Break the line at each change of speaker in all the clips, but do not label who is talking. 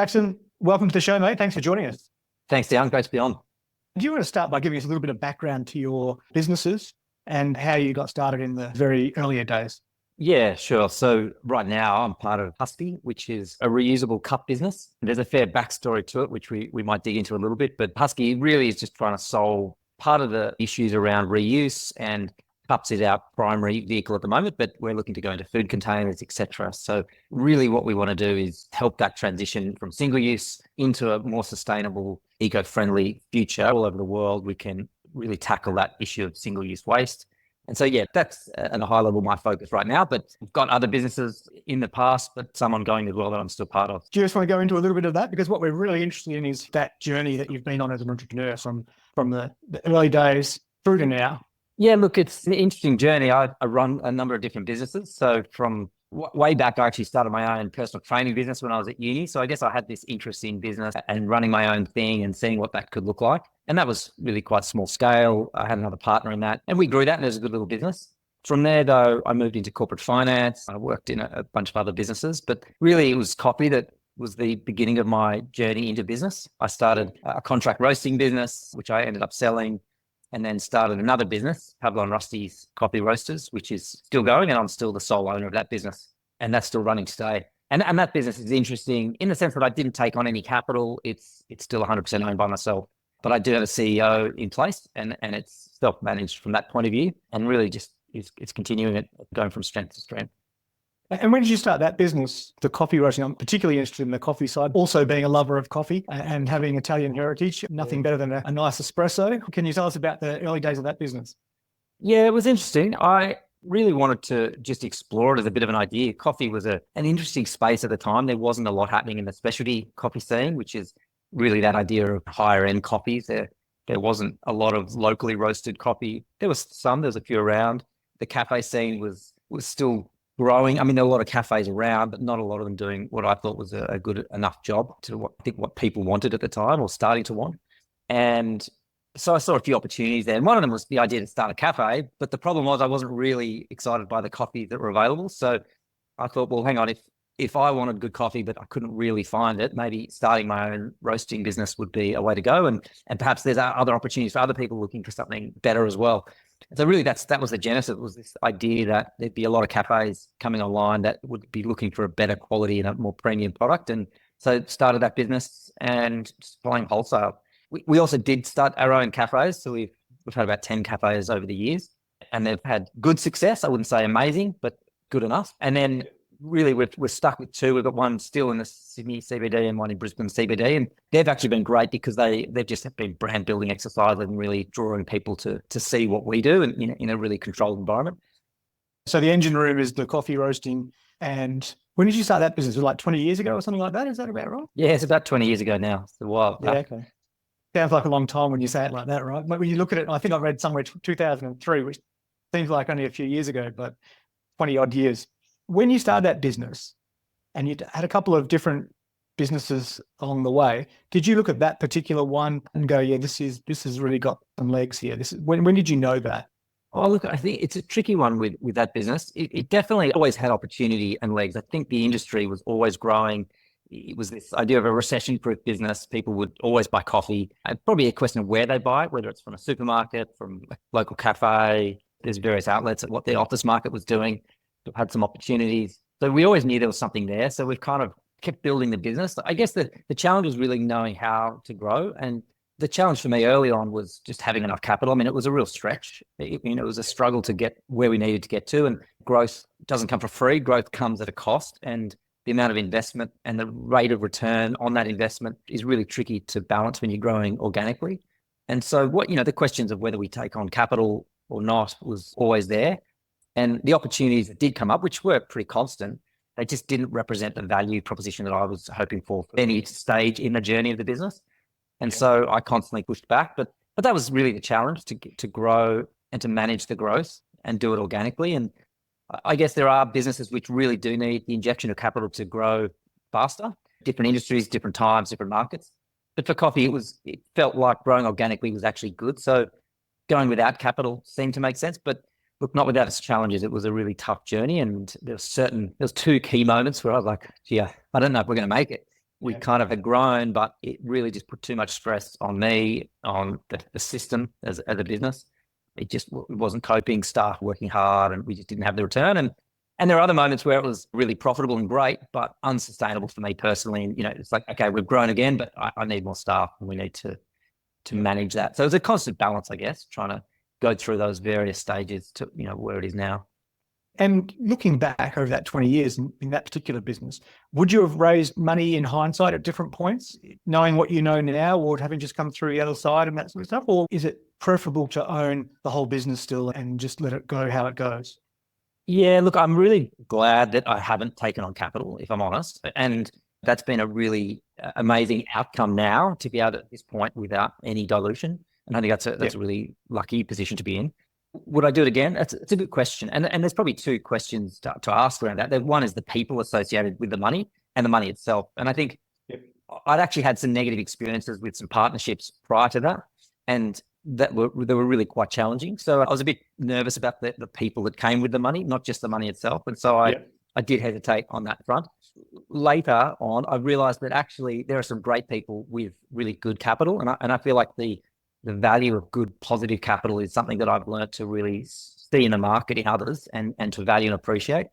Saxon, welcome to the show, mate. Thanks for joining us.
Thanks, Dan. Great to be on.
Do you want to start by giving us a little bit of background to your businesses and how you got started in the very earlier days?
Yeah, sure. So right now I'm part of Huskee, which is a reusable cup business. There's a fair backstory to it, which we might dig into a little bit, but Huskee really is just trying to solve part of the issues around reuse, and cups is our primary vehicle at the moment, but we're looking to go into food containers, etc. So really what we want to do is help that transition from single use into a more sustainable, eco-friendly future. All over the world, we can really tackle that issue of single-use waste. And so, yeah, that's at a high level my focus right now, but we've got other businesses in the past, but some ongoing as well that I'm still part of.
Do you just want to go into a little bit of that? Because what we're really interested in is that journey that you've been on as an entrepreneur from the early days through to now.
Yeah, look, it's an interesting journey. I run a number of different businesses. So from way back, I actually started my own personal training business when I was at uni. So I guess I had this interest in business and running my own thing and seeing what that could look like. And that was really quite small scale. I had another partner in that and we grew that, and it was a good little business. From there, though, I moved into corporate finance. I worked in a bunch of other businesses, but really it was coffee that was the beginning of my journey into business. I started a contract roasting business, which I ended up selling, and then started another business, Pablo and Rusty's Coffee Roasters, which is still going, and I'm still the sole owner of that business, and that's still running today. And that business is interesting in the sense that I didn't take on any capital. It's still 100% owned by myself, but I do have a CEO in place, and it's self-managed from that point of view, and really just it's continuing it, going from strength to strength.
And when did you start that business, the coffee roasting? I'm particularly interested in the coffee side, also being a lover of coffee and having Italian heritage. Nothing better than a nice espresso. Can you tell us about the early days of that business?
Yeah, it was interesting. I really wanted to just explore it as a bit of an idea. Coffee was an interesting space at the time. There wasn't a lot happening in the specialty coffee scene, which is really that idea of higher end coffees. There wasn't a lot of locally roasted coffee. There was a few around. The cafe scene was still growing. I mean, there were a lot of cafes around, but not a lot of them doing what I thought was a good enough job to what people wanted at the time or starting to want. And so I saw a few opportunities there. And one of them was the idea to start a cafe. But the problem was I wasn't really excited by the coffee that were available. So I thought, well, hang on, if I wanted good coffee, but I couldn't really find it, maybe starting my own roasting business would be a way to go. And perhaps there's other opportunities for other people looking for something better as well. So really that was the genesis, was this idea that there'd be a lot of cafes coming online that would be looking for a better quality and a more premium product. And so started that business and supplying wholesale. We also did start our own cafes. So we've had about 10 cafes over the years, and they've had good success. I wouldn't say amazing, but good enough. And then really we're stuck with two. We've got one still in the Sydney CBD and one in Brisbane CBD, and they've actually been great because they've just been brand building exercises and really drawing people to see what we do and in a really controlled environment.
So the engine room is the coffee roasting. And when did you start that business? Was it like 20 years ago or something like that? Is that about right?
Yeah, it's about 20 years ago now. It's a while.
Yeah, okay. Sounds like a long time when you say it like that, right? But when you look at it, I think I read somewhere 2003, which seems like only a few years ago, but 20 odd years. When you started that business and you had a couple of different businesses along the way, did you look at that particular one and go, yeah, this has really got some legs here? When did you know that?
Oh, look, I think it's a tricky one with that business. It definitely always had opportunity and legs. I think the industry was always growing. It was this idea of a recession-proof business. People would always buy coffee. It's probably a question of where they buy it, whether it's from a supermarket, from a local cafe. There's various outlets at what the office market was doing. We've had some opportunities. So we always knew there was something there. So we've kind of kept building the business. I guess the challenge was really knowing how to grow. And the challenge for me early on was just having enough capital. I mean, it was a real stretch. It was a struggle to get where we needed to get to. And growth doesn't come for free. Growth comes at a cost. And the amount of investment and the rate of return on that investment is really tricky to balance when you're growing organically. And so the questions of whether we take on capital or not was always there. And the opportunities that did come up, which were pretty constant, they just didn't represent the value proposition that I was hoping for any stage in the journey of the business. And so I constantly pushed back, but that was really the challenge, to grow and to manage the growth and do it organically. And I guess there are businesses which really do need the injection of capital to grow faster, different industries, different times, different markets. But for coffee, it felt like growing organically was actually good. So going without capital seemed to make sense, but look, not without its challenges. It was a really tough journey, and there was two key moments where I was like, gee, I don't know if we're going to make it. We kind of had grown, but it really just put too much stress on me, on the system as a business. It just wasn't coping, staff working hard, and we just didn't have the return. And there are other moments where it was really profitable and great, but unsustainable for me personally. And, it's like, okay, we've grown again, but I need more staff and we need to manage that. So it's a constant balance, I guess, trying to go through those various stages to, where it is now.
And looking back over that 20 years in that particular business, would you have raised money in hindsight at different points, knowing what you know now, or having just come through the other side and that sort of stuff? Or is it preferable to own the whole business still and just let it go how it goes?
Yeah, look, I'm really glad that I haven't taken on capital, if I'm honest. And that's been a really amazing outcome now to be able to, at this point, without any dilution. And I think that's a really lucky position to be in. Would I do it again? It's a good question. And there's probably two questions to ask around that. One is the people associated with the money and the money itself. And I think I'd actually had some negative experiences with some partnerships prior to that. And they were really quite challenging. So I was a bit nervous about the people that came with the money, not just the money itself. And so I did hesitate on that front. Later on, I realized that actually there are some great people with really good capital. And I feel like the value of good, positive capital is something that I've learned to really see in the market in others and to value and appreciate.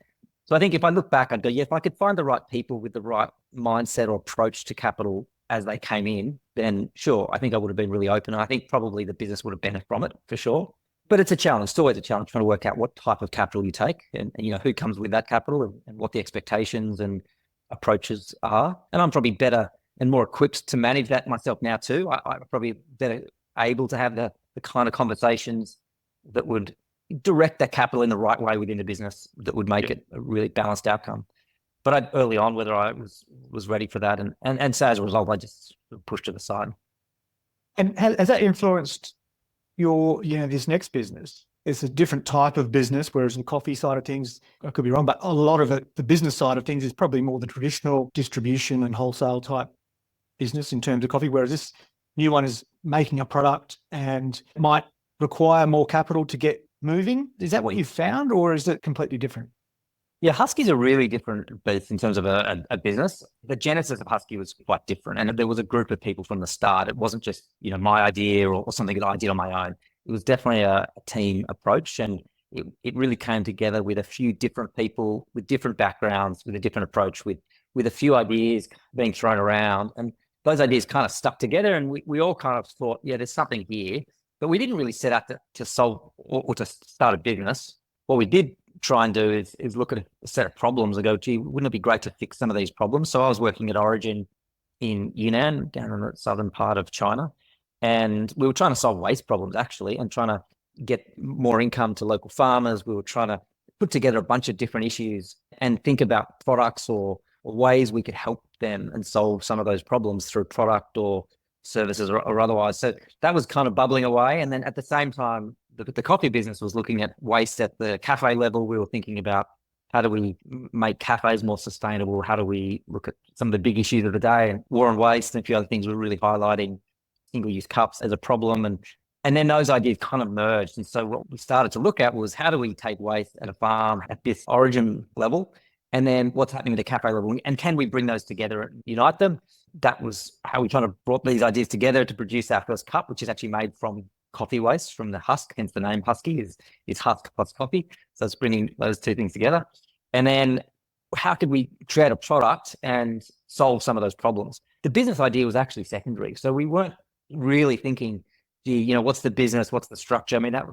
So I think if I look back, I'd go, if I could find the right people with the right mindset or approach to capital as they came in, then sure, I think I would have been really open. And I think probably the business would have benefited from it for sure. But it's a challenge. It's always a challenge trying to work out what type of capital you take and who comes with that capital and what the expectations and approaches are. And I'm probably better and more equipped to manage that myself now too. I'm probably better able to have the kind of conversations that would direct that capital in the right way within the business that would make it a really balanced outcome. But early on, whether I was ready for that, and so as a result, I just pushed to the side.
And has that influenced your, this next business? It's a different type of business, whereas the coffee side of things, I could be wrong, but a lot of it, the business side of things is probably more the traditional distribution and wholesale type business in terms of coffee, whereas this new one is making a product and might require more capital to get moving. Is that what you found, or is it completely different?
Yeah, Huskee's a really different beast in terms of a business. The genesis of Huskee was quite different. And there was a group of people from the start. It wasn't just, my idea or something that I did on my own. It was definitely a team approach. And it really came together with a few different people with different backgrounds, with a different approach, with a few ideas being thrown around. And those ideas kind of stuck together. And we all kind of thought, there's something here. But we didn't really set out to solve or to start a business. What we did try and do is look at a set of problems and go, gee, wouldn't it be great to fix some of these problems? So I was working at Origin in Yunnan, down in the southern part of China. And we were trying to solve waste problems, actually, and trying to get more income to local farmers. We were trying to put together a bunch of different issues and think about products or ways we could help them and solve some of those problems through product or services or otherwise. So that was kind of bubbling away. And then at the same time, the coffee business was looking at waste at the cafe level. We were thinking about how do we make cafes more sustainable? How do we look at some of the big issues of the day? And war on waste and a few other things were really highlighting single-use cups as a problem. And then those ideas kind of merged. And so what we started to look at was how do we take waste at a farm at this Origin level? And then what's happening at the cafe level? And can we bring those together and unite them? That was how we kind of brought these ideas together to produce our first cup, which is actually made from coffee waste from the husk, hence the name Huskee is husk plus coffee. So it's bringing those two things together. And then how could we create a product and solve some of those problems? The business idea was actually secondary. So we weren't really thinking, gee, what's the business? What's the structure? I mean, that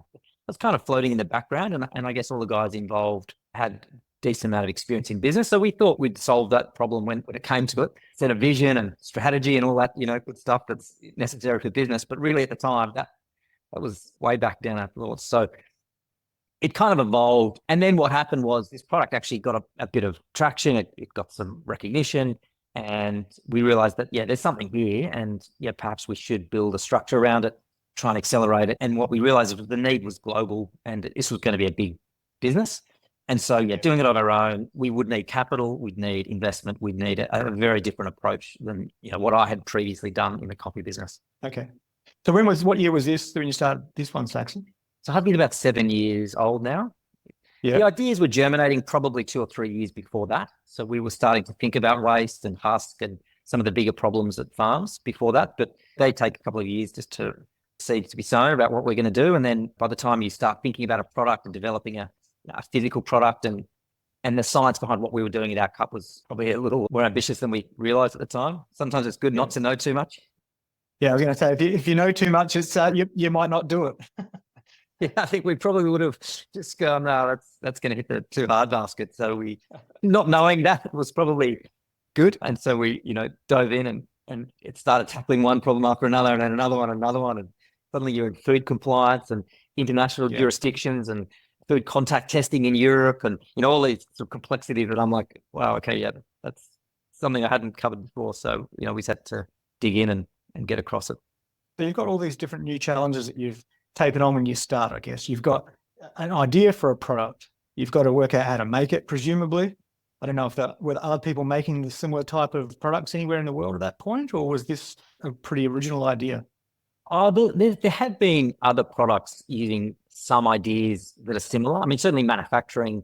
was kind of floating in the background. And I guess all the guys involved had decent amount of experience in business. So we thought we'd solve that problem when it came to it, set a vision and strategy and all that, good stuff that's necessary for business. But really at the time, that was way back down our thoughts. So it kind of evolved. And then what happened was this product actually got a bit of traction. It got some recognition. And we realized that, there's something here. And perhaps we should build a structure around it, try and accelerate it. And what we realized was the need was global and this was going to be a big business. And so, doing it on our own, we would need capital, we'd need investment, we'd need a very different approach than, what I had previously done in the coffee business.
Okay. So what year was this when you started this one, Saxon?
So I've been about 7 years old now. Yeah. The ideas were germinating probably 2 or 3 years before that. So we were starting to think about waste and husk and some of the bigger problems at farms before that, but they take a couple of years just to seeds to be sown about what we're going to do. And then by the time you start thinking about a product and developing a physical product and the science behind what we were doing in our cup was probably a little more ambitious than we realized at the time. Sometimes it's good not to know too much.
Yeah, I was going to say, if you know too much, it's you might not do it.
Yeah, I think we probably would have just gone, no, that's going to hit the too hard basket. So we, not knowing that was probably good. And so we, dove in and it started tackling one problem after another and then another one. And suddenly you're in food compliance and international jurisdictions and food contact testing in Europe and, all these sort of complexities that I'm like, wow, okay, yeah, that's something I hadn't covered before. So, we just had to dig in and get across it.
So you've got all these different new challenges that you've taken on when you start, I guess. You've got an idea for a product. You've got to work out how to make it, presumably. I don't know if were other people making the similar type of products anywhere in the world at that point, or was this a pretty original idea?
There have been other products using some ideas that are similar. I mean, certainly manufacturing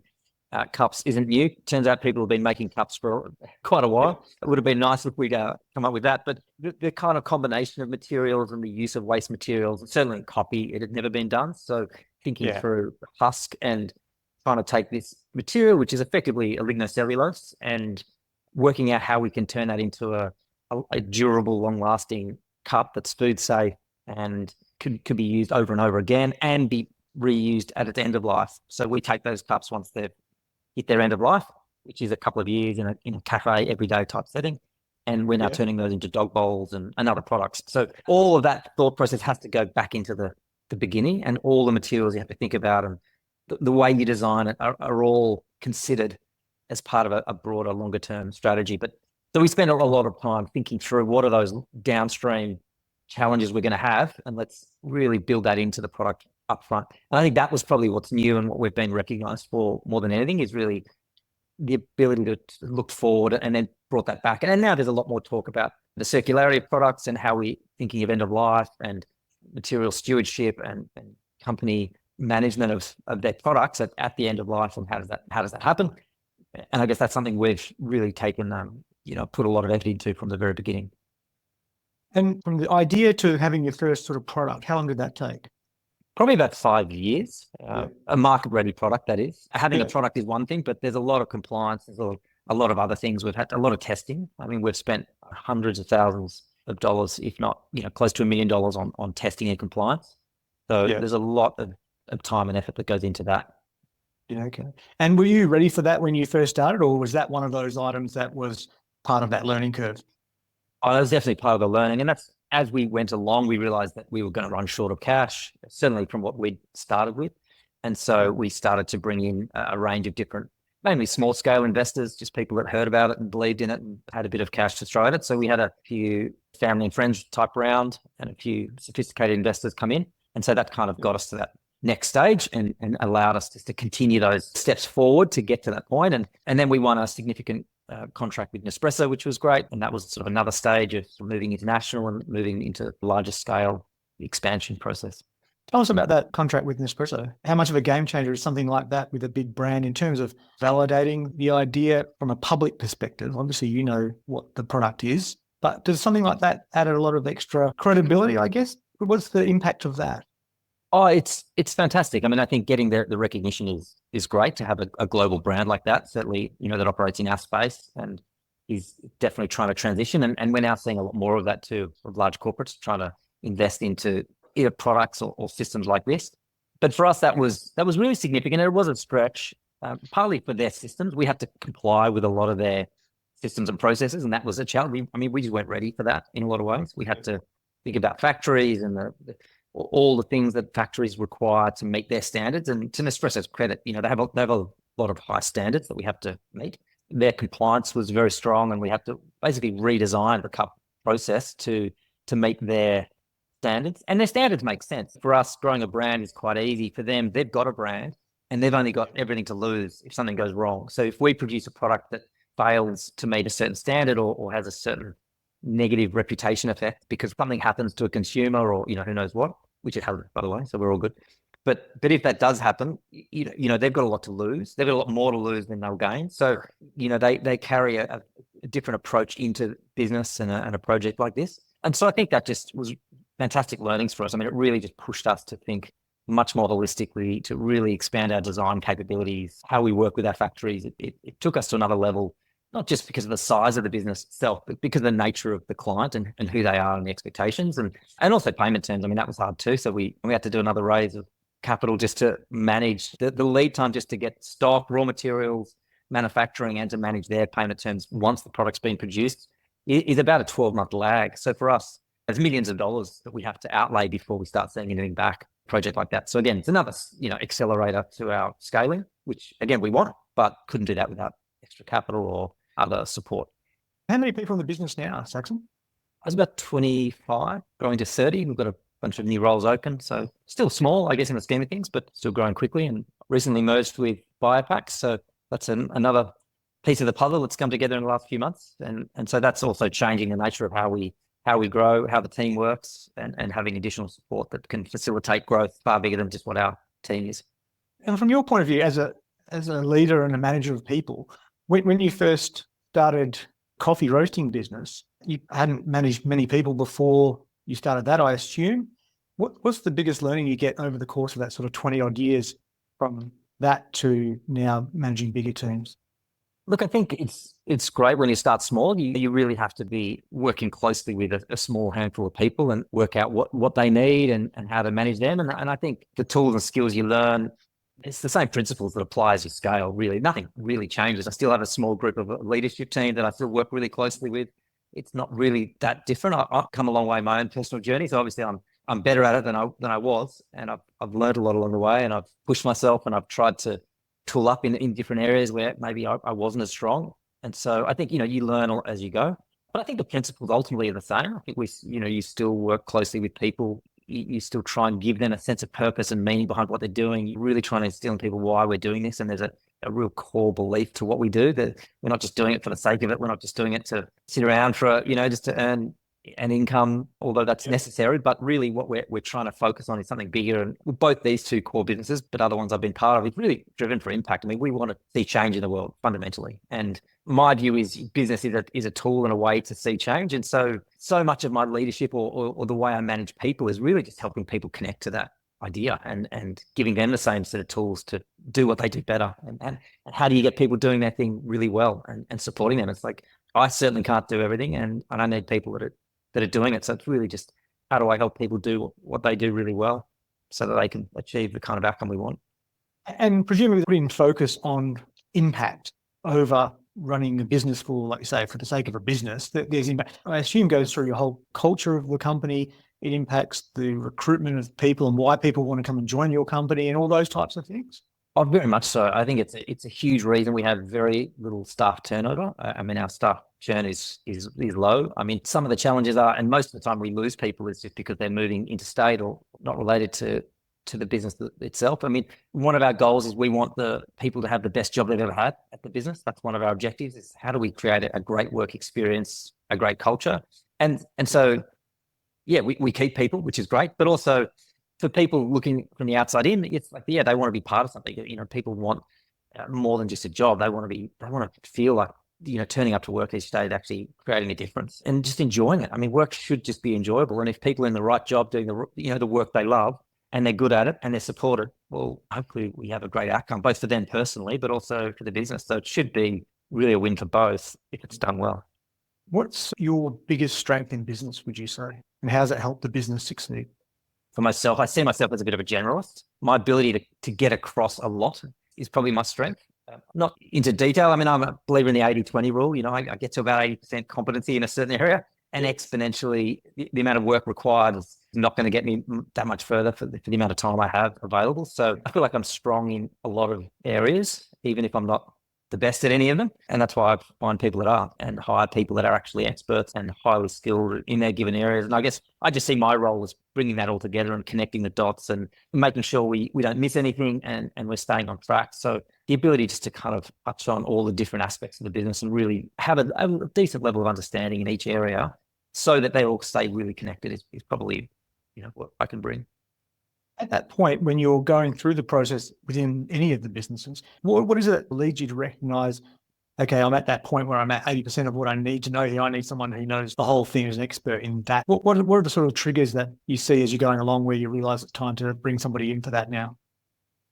cups isn't new. Turns out people have been making cups for quite a while. It would have been nice if we'd come up with that. But the kind of combination of materials and the use of waste materials, and certainly in coffee, it had never been done. So thinking through husk and trying to take this material, which is effectively a lignocellulose, and working out how we can turn that into a durable, long-lasting cup that's food safe and could be used over and over again and be reused at its end of life. So we take those cups once they've hit their end of life, which is a couple of years in a cafe everyday type setting, and we're now turning those into dog bowls and other products. So all of that thought process has to go back into the beginning, and all the materials you have to think about and the way you design it are all considered as part of a broader, longer term strategy. But so we spend a lot of time thinking through what are those downstream challenges we're going to have, and let's really build that into the product upfront. And I think that was probably what's new and what we've been recognized for more than anything is really the ability to look forward and then brought that back. And now there's a lot more talk about the circularity of products and how we're thinking of end of life and material stewardship and company management of their products at the end of life, and how does that happen? And I guess that's something we've really taken, put a lot of effort into from the very beginning.
And from the idea to having your first sort of product, how long did that take?
Probably about 5 years. A market-ready product, that is. Having a product is one thing, but there's a lot of compliance. There's a lot of other things. We've had a lot of testing. I mean, we've spent hundreds of thousands of dollars, if not, close to $1 million on testing and compliance. So there's a lot of time and effort that goes into that.
Yeah, okay. And were you ready for that when you first started, or was that one of those items that was part of that learning curve?
Oh, that was definitely part of the learning. And that's, as we went along, we realized that we were going to run short of cash, certainly from what we'd started with. And so we started to bring in a range of different, mainly small scale investors, just people that heard about it and believed in it and had a bit of cash to throw at it. So we had a few family and friends type round and a few sophisticated investors come in. And so that kind of got us to that next stage and allowed us just to continue those steps forward to get to that point. And then we won a significant contract with Nespresso, which was great. And that was sort of another stage of moving international and moving into larger scale expansion process.
Tell us about that contract with Nespresso. How much of a game changer is something like that with a big brand in terms of validating the idea from a public perspective? Obviously, you know what the product is, but does something like that add a lot of extra credibility, I guess? What's the impact of that?
Oh, it's fantastic. I mean, I think getting the recognition is great to have a global brand like that, certainly, that operates in our space and is definitely trying to transition. And we're now seeing a lot more of that too, of large corporates trying to invest into either products or systems like this. But for us, that was really significant. It was a stretch, partly for their systems. We had to comply with a lot of their systems and processes, and that was a challenge. We just weren't ready for that in a lot of ways. We had to think about factories and all the things that factories require to meet their standards. And to Nespresso's credit, they have a lot of high standards that we have to meet. Their compliance was very strong, and we had to basically redesign the cup process to meet their standards. And their standards make sense. For us, growing a brand is quite easy. For them, they've got a brand and they've only got everything to lose if something goes wrong. So if we produce a product that fails to meet a certain standard or has a certain negative reputation effect because something happens to a consumer or, who knows what, which it hasn't, by the way, so we're all good. But if that does happen, they've got a lot to lose. They've got a lot more to lose than they'll gain. So, they carry a different approach into business and a project like this. And so I think that just was fantastic learnings for us. I mean, it really just pushed us to think much more holistically, to really expand our design capabilities, how we work with our factories. It took us to another level, not just because of the size of the business itself, but because of the nature of the client and who they are and the expectations, and also payment terms. I mean, that was hard too. So we had to do another raise of capital just to manage the lead time, just to get stock, raw materials, manufacturing, and to manage their payment terms once the product's been produced is about a 12-month lag. So for us, there's millions of dollars that we have to outlay before we start seeing anything back, a project like that. So again, it's another, accelerator to our scaling, which again, we want, but couldn't do that without extra capital or other support.
How many people in the business now, Saxon?
I was about 25, growing to 30. We've got a bunch of new roles open. So still small, I guess, in the scheme of things, but still growing quickly, and recently merged with BioPack. So that's another piece of the puzzle that's come together in the last few months. And so that's also changing the nature of how we grow, how the team works, and having additional support that can facilitate growth far bigger than just what our team is.
And from your point of view, as a leader and a manager of people, when you first started coffee roasting business, you hadn't managed many people before you started that, I assume. What's the biggest learning you get over the course of that sort of 20 odd years from that to now managing bigger teams?
Look, I think it's great when you start small. You really have to be working closely with a small handful of people and work out what they need and how to manage them. And I think the tools and skills you learn, it's the same principles that apply as you scale, really. Nothing really changes. I still have a small group of a leadership team that I still work really closely with. It's not really that different. I've come a long way in my own personal journey. So obviously I'm better at it than I was. And I've learned a lot along the way, and I've pushed myself, and I've tried to tool up in different areas where maybe I wasn't as strong. And so I think, you learn as you go, but I think the principles ultimately are the same. I think you still work closely with people. You still try and give them a sense of purpose and meaning behind what they're doing. You're really trying to instill in people why we're doing this. And there's a real core belief to what we do, that we're not just doing it for the sake of it. We're not just doing it to sit around for, just to earn an income, although that's necessary. But really what we're trying to focus on is something bigger. And with both these two core businesses, but other ones I've been part of, it's really driven for impact. I mean, we want to see change in the world fundamentally. And my view is business is a tool and a way to see change. And so much of my leadership or the way I manage people is really just helping people connect to that idea and giving them the same set of tools to do what they do better. And how do you get people doing their thing really well and supporting them? It's like, I certainly can't do everything, and I need people that are doing it. So it's really just, how do I help people do what they do really well so that they can achieve the kind of outcome we want?
And presumably putting focus on impact over running a business for, like you say, for the sake of a business, that there's impact, I assume, goes through your whole culture of the company. It impacts the recruitment of people and why people want to come and join your company and all those types of things.
Oh, very much so. I think it's a huge reason we have very little staff turnover. I mean, our staff churn is low. I mean, some of the challenges are, and most of the time we lose people is just because they're moving interstate or not related to the business itself. I mean, one of our goals is we want the people to have the best job they've ever had at the business. That's one of our objectives, is how do we create a great work experience, a great culture. And so, yeah, we keep people, which is great, but also for people looking from the outside in, it's like, yeah, they want to be part of something. People want more than just a job. They want to feel like, turning up to work each day is actually creating a difference and just enjoying it. I mean, work should just be enjoyable. And if people are in the right job doing the work they love and they're good at it and they're supported, well, hopefully we have a great outcome, both for them personally, but also for the business. So it should be really a win for both if it's done well.
What's your biggest strength in business, would you say? And how does it help the business succeed?
For myself, I see myself as a bit of a generalist. My ability to get across a lot is probably my strength. Not into detail. I mean, I'm a believer in the 80-20 rule. I get to about 80% competency in a certain area, and exponentially the amount of work required is not going to get me that much further for the amount of time I have available. So I feel like I'm strong in a lot of areas, even if I'm not the best at any of them. And that's why I find people that are and hire people that are actually experts and highly skilled in their given areas. And I guess I just see my role as bringing that all together and connecting the dots and making sure we don't miss anything and we're staying on track. So the ability just to kind of touch on all the different aspects of the business and really have a decent level of understanding in each area so that they all stay really connected is probably, what I can bring.
At that point, when you're going through the process within any of the businesses, what is it that leads you to recognize okay, I'm at that point where I'm at 80% of what I need to know here. I need someone who knows the whole thing, is an expert in that. What are the sort of triggers that you see as you're going along where you realize it's time to bring somebody in for that now?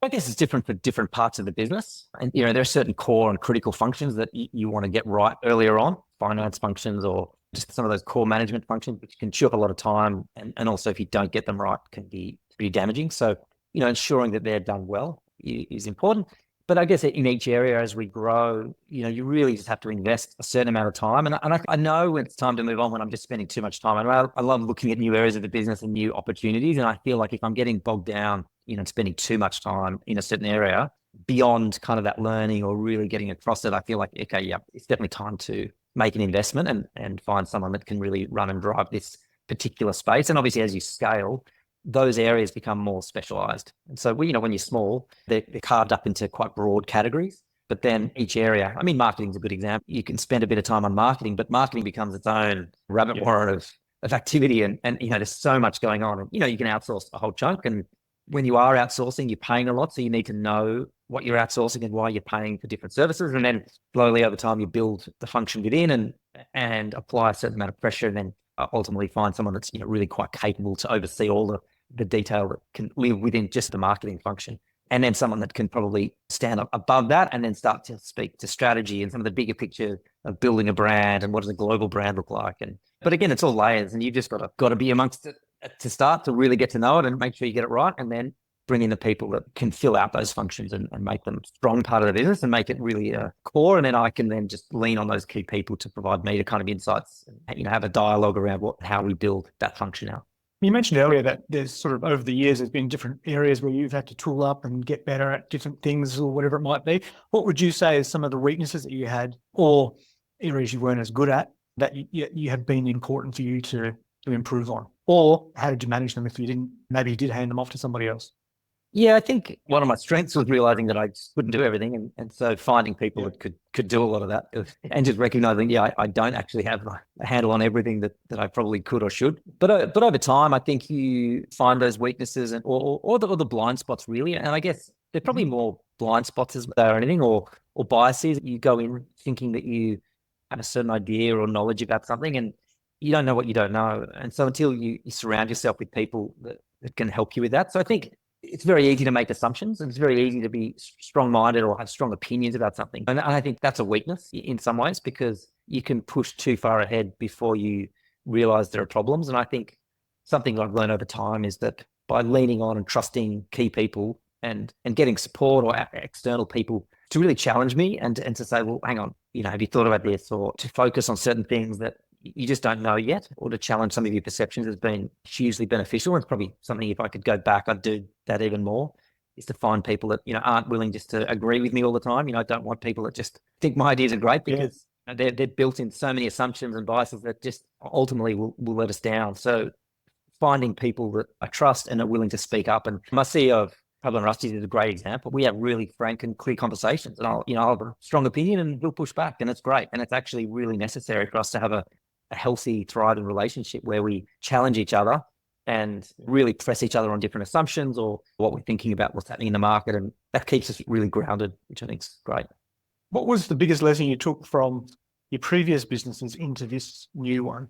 I guess it's different for different parts of the business. And, there are certain core and critical functions that you want to get right earlier on, finance functions or just some of those core management functions, which can chew up a lot of time. And also if you don't get them right, can be pretty damaging. So, ensuring that they're done well is important. But I guess in each area as we grow, you really just have to invest a certain amount of time. And I know when it's time to move on when I'm just spending too much time. I love looking at new areas of the business and new opportunities. And I feel like if I'm getting bogged down, spending too much time in a certain area beyond kind of that learning or really getting across it, I feel like, okay, yeah, it's definitely time to make an investment and find someone that can really run and drive this particular space. And obviously as you scale, those areas become more specialized. And so, when you're small, they're carved up into quite broad categories. But then each area, marketing is a good example. You can spend a bit of time on marketing, but marketing becomes its own rabbit warren of activity. And there's so much going on. And, you can outsource a whole chunk. And when you are outsourcing, you're paying a lot. So you need to know what you're outsourcing and why you're paying for different services. And then slowly over time, you build the function within and apply a certain amount of pressure and then ultimately find someone that's really quite capable to oversee all the detail that can live within just the marketing function. And then someone that can probably stand up above that and then start to speak to strategy and some of the bigger picture of building a brand and what does a global brand look like. But again, it's all layers and you've just got to be amongst it to start to really get to know it and make sure you get it right. And then bring in the people that can fill out those functions and make them a strong part of the business and make it really a core. And then I can then just lean on those key people to provide me the kind of insights and, have a dialogue around how we build that function out.
You mentioned earlier that there's sort of over the years, there's been different areas where you've had to tool up and get better at different things or whatever it might be. What would you say is some of the weaknesses that you had or areas you weren't as good at that you have been important for you to improve on? Or how did you manage them if you didn't, maybe you did hand them off to somebody else?
Yeah, I think one of my strengths was realizing that I just couldn't do everything. And so finding people that could do a lot of that and just recognizing, I don't actually have a handle on everything that I probably could or should. But over time, I think you find those weaknesses or the blind spots really. And I guess they're probably more blind spots as there are anything or biases. You go in thinking that you have a certain idea or knowledge about something and you don't know what you don't know. And so until you surround yourself with people that can help you with that. So I think it's very easy to make assumptions and it's very easy to be strong-minded or have strong opinions about something. And I think that's a weakness in some ways because you can push too far ahead before you realize there are problems. And I think something I've learned over time is that by leaning on and trusting key people and getting support or external people to really challenge me and to say, well, hang on, have you thought about this, or to focus on certain things that you just don't know yet, or to challenge some of your perceptions has been hugely beneficial. And it's probably something, if I could go back, I'd do that even more, is to find people that, aren't willing just to agree with me all the time. I don't want people that just think my ideas are great because they're built in so many assumptions and biases that just ultimately will let us down. So finding people that I trust and are willing to speak up. And my CEO of Pablo and Rusty is a great example. We have really frank and clear conversations and I'll have a strong opinion and he'll push back and it's great. And it's actually really necessary for us to have a healthy, thriving relationship where we challenge each other and really press each other on different assumptions or what we're thinking about what's happening in the market. And that keeps us really grounded, which I think is great.
What was the biggest lesson you took from your previous businesses into this new one?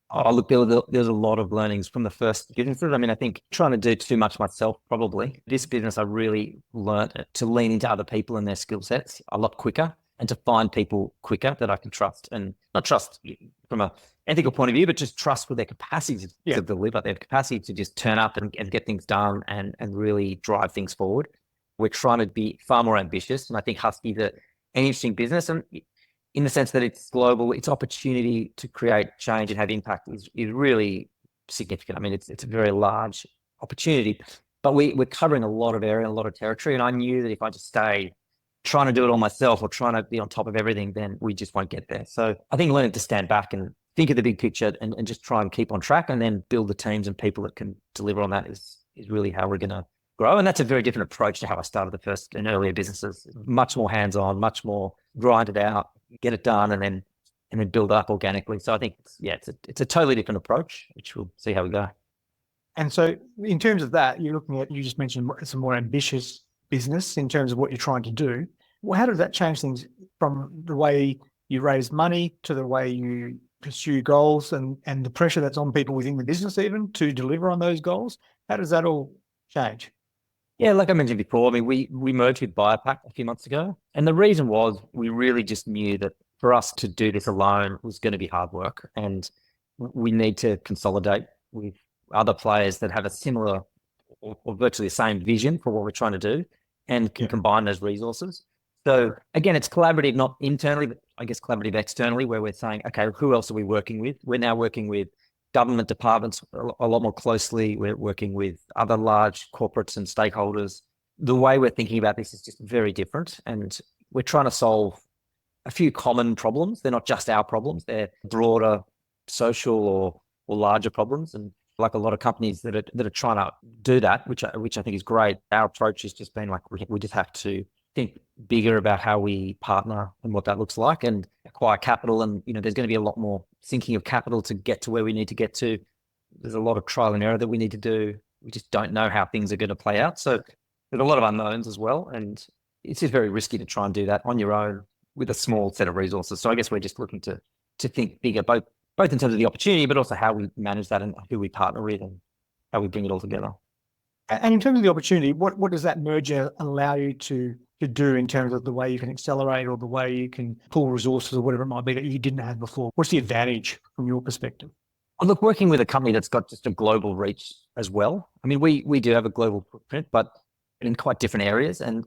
Oh, look, there's a lot of learnings from the first businesses. I think trying to do too much myself, probably. This business, I really learned to lean into other people and their skill sets a lot quicker and to find people quicker that I can trust, and not trust from an ethical point of view, but just trust with their capacity to deliver, their capacity to just turn up and get things done and really drive things forward. We're trying to be far more ambitious. And I think Huskee is an interesting business. And in the sense that it's global, its opportunity to create change and have impact is really significant. It's a very large opportunity, but we're covering a lot of area, a lot of territory. And I knew that if I just stay trying to do it all myself or trying to be on top of everything, then we just won't get there. So I think learning to stand back and think of the big picture and just try and keep on track and then build the teams and people that can deliver on that is really how we're going to grow. And that's a very different approach to how I started the first and earlier businesses. Much more hands-on, much more grind it out, get it done, and then build up organically. So I think, it's a totally different approach, which we'll see how we go.
And so in terms of that, you just mentioned it's a more ambitious business in terms of what you're trying to do. Well, how does that change things from the way you raise money to the way you pursue goals and the pressure that's on people within the business even to deliver on those goals? How does that all change?
Yeah, like I mentioned before, I mean, we merged with BioPack a few months ago. And the reason was we really just knew that for us to do this alone was going to be hard work. And we need to consolidate with other players that have a similar or virtually the same vision for what we're trying to do and can combine those resources. So again, it's collaborative, not internally, but I guess collaborative externally, where we're saying, okay, who else are we working with? We're now working with government departments a lot more closely. We're working with other large corporates and stakeholders. The way we're thinking about this is just very different. And we're trying to solve a few common problems. They're not just our problems. They're broader social or larger problems. And like a lot of companies that are trying to do that, which I think is great. Our approach has just been like, we just have to think bigger about how we partner and what that looks like and acquire capital. And, there's going to be a lot more sinking of capital to get to where we need to get to. There's a lot of trial and error that we need to do. We just don't know how things are going to play out. So there's a lot of unknowns as well. And it's just very risky to try and do that on your own with a small set of resources. So I guess we're just looking to think bigger, both in terms of the opportunity, but also how we manage that and who we partner with and how we bring it all together.
And in terms of the opportunity, what does that merger allow you to do in terms of the way you can accelerate or the way you can pull resources or whatever it might be that you didn't have before? What's the advantage from your perspective?
Look, working with a company that's got just a global reach as well. I mean, we do have a global footprint, but in quite different areas and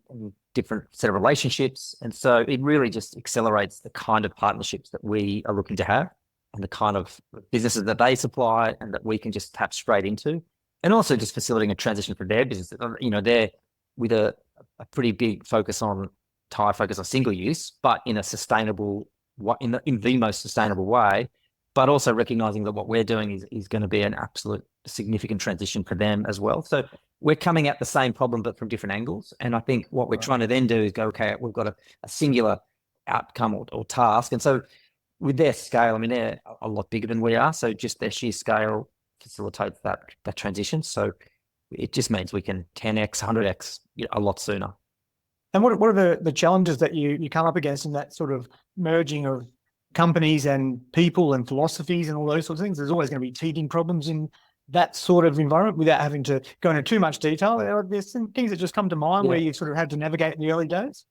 different set of relationships. And so it really just accelerates the kind of partnerships that we are looking to have and the kind of businesses that they supply and that we can just tap straight into. And also just facilitating a transition for their business. They're with a pretty big focus on single use, but in a sustainable, in the most sustainable way, but also recognizing that what we're doing is going to be an absolute significant transition for them as well. So we're coming at the same problem, but from different angles. And I think what we're trying to then do is go, okay, we've got a singular outcome or task. And so with their scale, I mean, they're a lot bigger than we are. So just their sheer scale facilitates that transition. So it just means we can 10x, 100x a lot sooner.
And what are the challenges that you come up against in that sort of merging of companies and people and philosophies and all those sorts of things? There's always going to be teething problems in that sort of environment without having to go into too much detail. There's some things that just come to mind where you sort of had to navigate in the early days.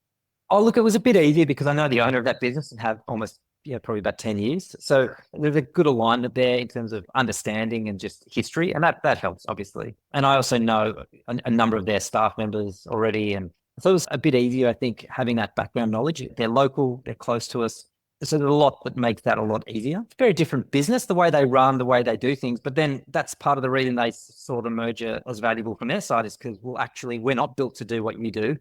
Oh, look, it was a bit easier because I know the owner of that business and have almost probably about 10 years. So there's a good alignment there in terms of understanding and just history. And that helps, obviously. And I also know a number of their staff members already. And so it was a bit easier, I think, having that background knowledge. They're local, they're close to us. So there's a lot that makes that a lot easier. It's a very different business, the way they run, the way they do things. But then that's part of the reason they saw the merger as valuable from their side is because, well, actually, we're not built to do what you do.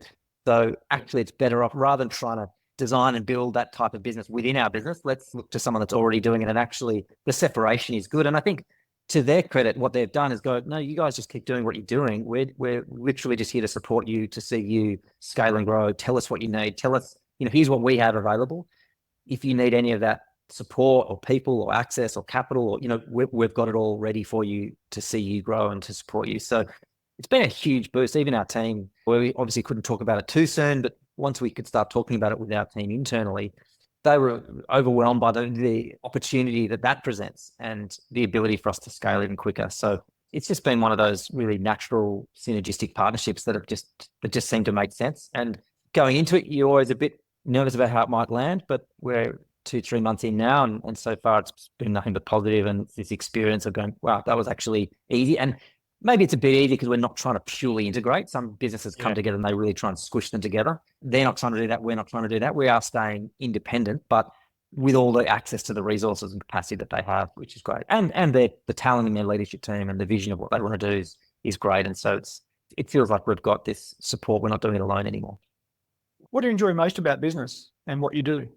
So actually, it's better off rather than trying to design and build that type of business within our business. Let's look to someone that's already doing it. And actually, the separation is good. And I think to their credit, what they've done is go, no, you guys just keep doing what you're doing. We're literally just here to support you, to see you scale and grow. Tell us what you need. Tell us, here's what we have available. If you need any of that support or people or access or capital, or, we've got it all ready for you to see you grow and to support you. So it's been a huge boost. Even our team, where we obviously couldn't talk about it too soon, but once we could start talking about it with our team internally, they were overwhelmed by the opportunity that presents and the ability for us to scale even quicker. So it's just been one of those really natural synergistic partnerships that just seem to make sense. And going into it, you're always a bit nervous about how it might land, but we're 2-3 months in now, and so far it's been nothing but positive. And this experience of going, wow, that was actually easy. And maybe it's a bit easy because we're not trying to purely integrate. Some businesses come together and they really try and squish them together. They're not trying to do that. We're not trying to do that. We are staying independent, but with all the access to the resources and capacity that they have, which is great. And the talent in their leadership team and the vision of what they want to do is great. And so it feels like we've got this support. We're not doing it alone anymore.
What do you enjoy most about business and what you do?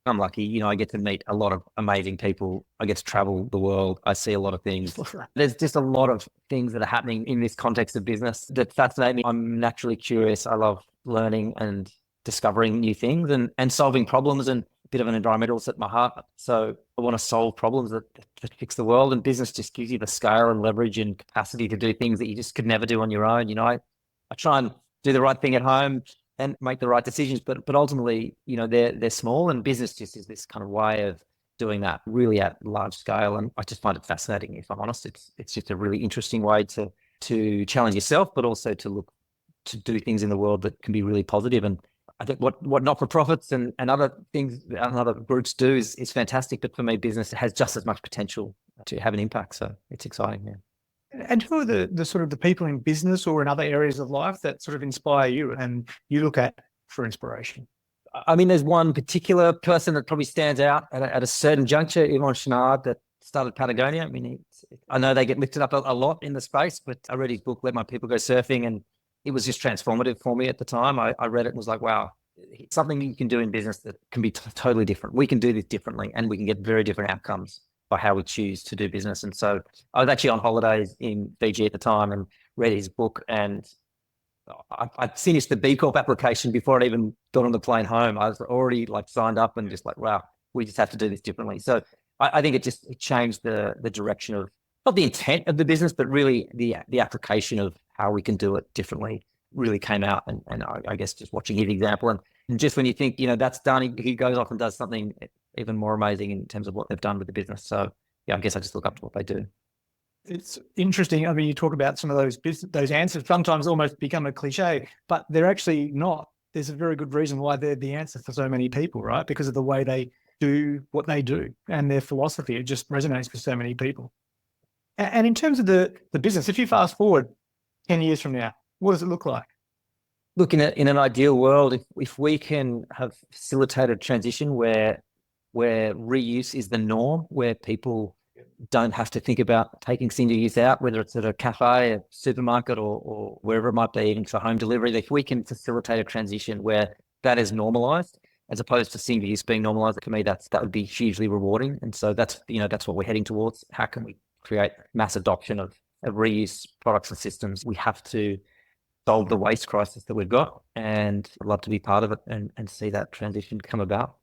I'm lucky, I get to meet a lot of amazing people. I get to travel the world. I see a lot of things. There's just a lot of things that are happening in this context of business that fascinate me. I'm naturally curious. I love learning and discovering new things and solving problems, and a bit of an environmentalist at my heart. So I want to solve problems that fix the world, and business just gives you the scale and leverage and capacity to do things that you just could never do on your own. I try and do the right thing at home and make the right decisions. But ultimately, they're small, and business just is this kind of way of doing that really at large scale. And I just find it fascinating, if I'm honest. It's just a really interesting way to challenge yourself, but also to do things in the world that can be really positive. And I think what not-for-profits and other things and other groups do is fantastic. But for me, business has just as much potential to have an impact. So it's exciting, man.
And who are the sort of the people in business or in other areas of life that sort of inspire you and you look at for inspiration?
I mean, there's one particular person that probably stands out at a certain juncture, Yvon Chouinard, that started Patagonia. I mean, I know they get lifted up a lot in the space, but I read his book, Let My People Go Surfing, and it was just transformative for me at the time. I read it and was like, wow, it's something you can do in business that can be totally different. We can do this differently, and we can get very different outcomes by how we choose to do business. And so I was actually on holidays in Fiji at the time and read his book, and I finished the B Corp application before I even got on the plane home. I was already signed up and just wow, we just have to do this differently. So I think it changed the direction of, not the intent of the business, but really the application of how we can do it differently really came out. And I guess just watching his example, and just when you think, that's done, he goes off and does something even more amazing in terms of what they've done with the business. So yeah, I guess I just look up to what they do.
It's interesting. I mean, you talk about some of those answers sometimes almost become a cliche, but they're actually not. There's a very good reason why they're the answer for so many people, right? Because of the way they do what they do and their philosophy. It just resonates with so many people. And in terms of the business, if you fast forward 10 years from now, what does it look like?
Look, in an ideal world, if we can have facilitated transition where reuse is the norm, where people don't have to think about taking single use out, whether it's at a cafe, a supermarket, or wherever it might be, even for home delivery. If we can facilitate a transition where that is normalized, as opposed to single use being normalized, for me, that would be hugely rewarding. And so that's what we're heading towards. How can we create mass adoption of reuse products and systems? We have to solve the waste crisis that we've got, and I'd love to be part of it and see that transition come about.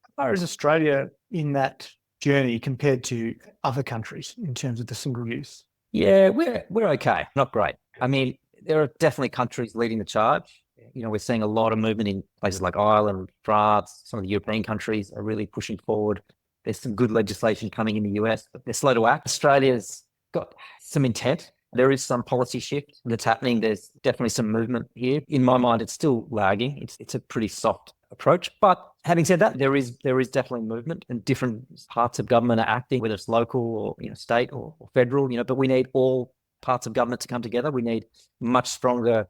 How far is Australia in that journey compared to other countries in terms of the single use?
Yeah, we're okay, not great. I mean, there are definitely countries leading the charge. We're seeing a lot of movement in places like Ireland, France. Some of the European countries are really pushing forward. There's some good legislation coming in the US, but they're slow to act. Australia's got some intent. There is some policy shift that's happening. There's definitely some movement here. In my mind, it's still lagging. It's a pretty soft approach. But having said that, there is definitely movement, and different parts of government are acting, whether it's local or state or federal. But we need all parts of government to come together. We need much stronger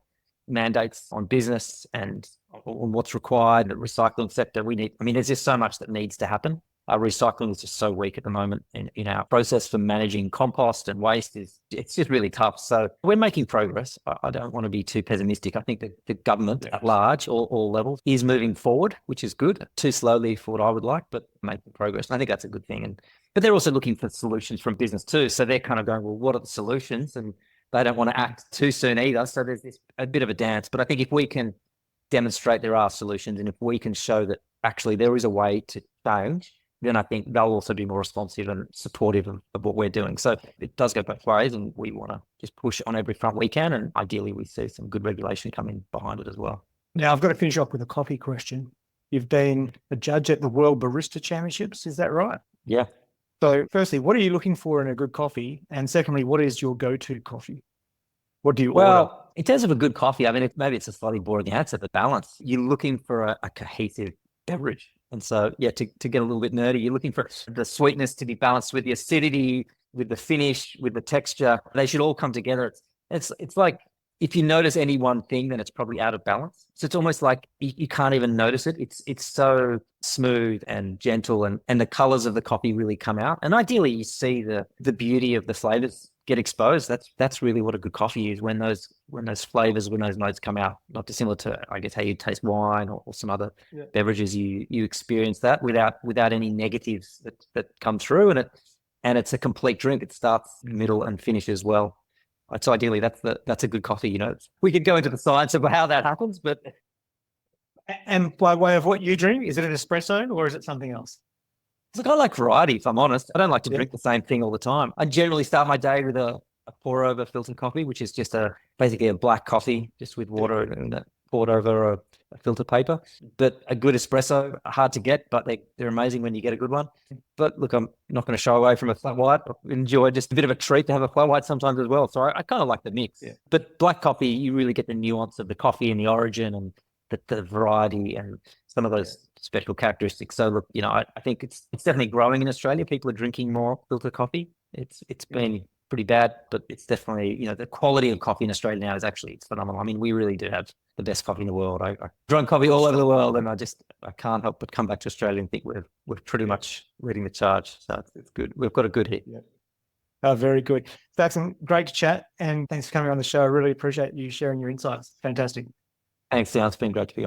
mandates on business and on what's required. The recycling sector, there's just so much that needs to happen. Recycling is just so weak at the moment in our process for managing compost and waste. It's just really tough. So we're making progress. I don't want to be too pessimistic. I think that the government at large, all levels, is moving forward, which is good. Too slowly for what I would like, but making progress. And I think that's a good thing. But they're also looking for solutions from business too. So they're kind of going, well, what are the solutions? And they don't want to act too soon either. So there's a bit of a dance. But I think if we can demonstrate there are solutions, and if we can show that actually there is a way to change, then I think they'll also be more responsive and supportive of what we're doing. So it does go both ways, and we want to just push on every front we can. And ideally, we see some good regulation coming behind it as well.
Now, I've got to finish off with a coffee question. You've been a judge at the World Barista Championships. Is that right?
Yeah.
So firstly, what are you looking for in a good coffee? And secondly, what is your go-to coffee? What do you order?
In terms of a good coffee, maybe it's a slightly boring answer, but balance. You're looking for a cohesive beverage. And so, yeah, to get a little bit nerdy, you're looking for the sweetness to be balanced with the acidity, with the finish, with the texture. They should all come together. It's like, if you notice any one thing, then it's probably out of balance. So it's almost like you can't even notice it. It's so smooth and gentle, and the colors of the coffee really come out. And ideally, you see the beauty of the flavors get exposed. That's really what a good coffee is, when those flavors, when those notes come out. Not dissimilar to, I guess, how you taste wine or some other beverages. You experience that without any negatives that come through, and it's a complete drink. It starts, middle, and finish as well. So ideally, that's a good coffee. We could go into the science of how that happens, but.
And by way of what you drink, is it an espresso or is it something else?
Look, I like variety, if I'm honest. I don't like to drink the same thing all the time. I generally start my day with a pour-over filtered coffee, which is just basically a black coffee, just with water and poured over filter paper. But a good espresso, hard to get, but they're amazing when you get a good one. But look, I'm not going to shy away from a flat white. I enjoy just a bit of a treat to have a flat white sometimes as well. So I kind of like the mix.
Yeah.
But black coffee, you really get the nuance of the coffee and the origin and the variety and some of those special characteristics. So look, I think it's definitely growing in Australia. People are drinking more filter coffee. It's been pretty bad, but it's definitely, the quality of coffee in Australia now is it's phenomenal. I mean, we really do have the best coffee in the world. I drunk coffee all over the world, and I can't help but come back to Australia and think we're pretty much leading the charge. So it's good. We've got a good hit.
Yeah. Oh, very good. Saxon, great to chat, and thanks for coming on the show. I really appreciate you sharing your insights. Fantastic.
Thanks, Leon. It's been great to be on.